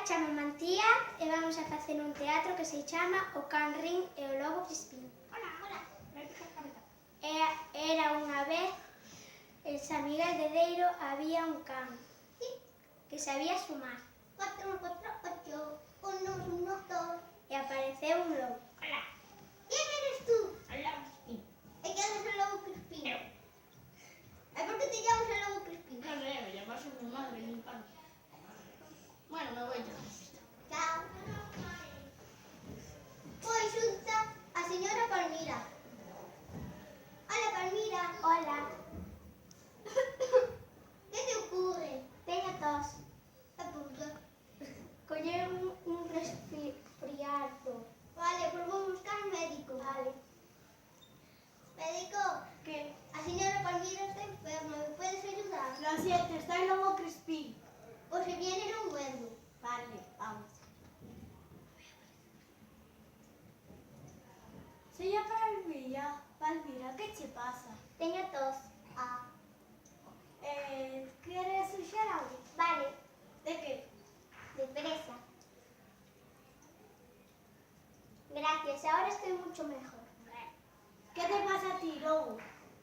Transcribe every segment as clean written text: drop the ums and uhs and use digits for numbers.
chamo Mantía e vamos a facer un teatro que se chama O Can Rin e o Lobo Crispín. Hola. Era unha vez en San Miguel de Deiro había un can que sabía sumar 4 por 8, 1 1 2. e apareceu un lobo. Hola. ¿Quién eres tú? Hola, Crispín. ¿Y qué haces el lobo Crispín? Yo. ¿Por qué te llamas el lobo Crispín? No sé, me llamas a mi madre, mi padre. Bueno, me voy ya. Chao. Pois xunta a señora Palmira. Hola, Palmira. Hola, ¿Qué te ocurre? teño tos. Apunta. Coller un resfriado. Vale, pues vou buscar un médico. Vale. Médico, Que? a señora Palmira está enferma. ¿Me puedes ayudar? Lo siento, está el lobo Crispín. Pues si viene no vuelvo. Vale, vamos. Señora Palmira, ¿qué te pasa? Teño tos. Ah, ¿Quieres un xarabe? vale. ¿De qué? De fresa. Gracias, ahora estoy mucho mejor. ¿Qué te pasa a ti, lobo?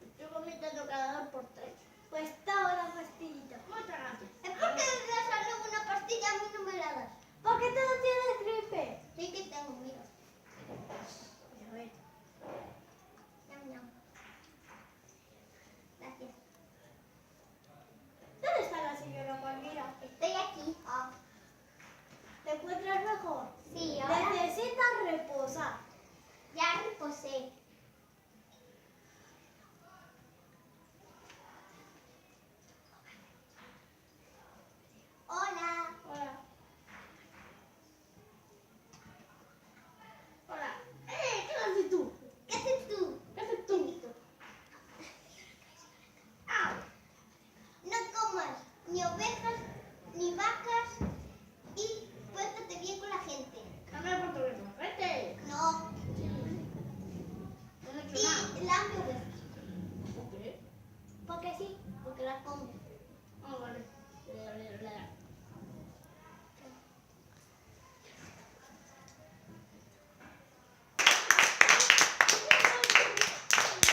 Estoy vomitando cada 2 por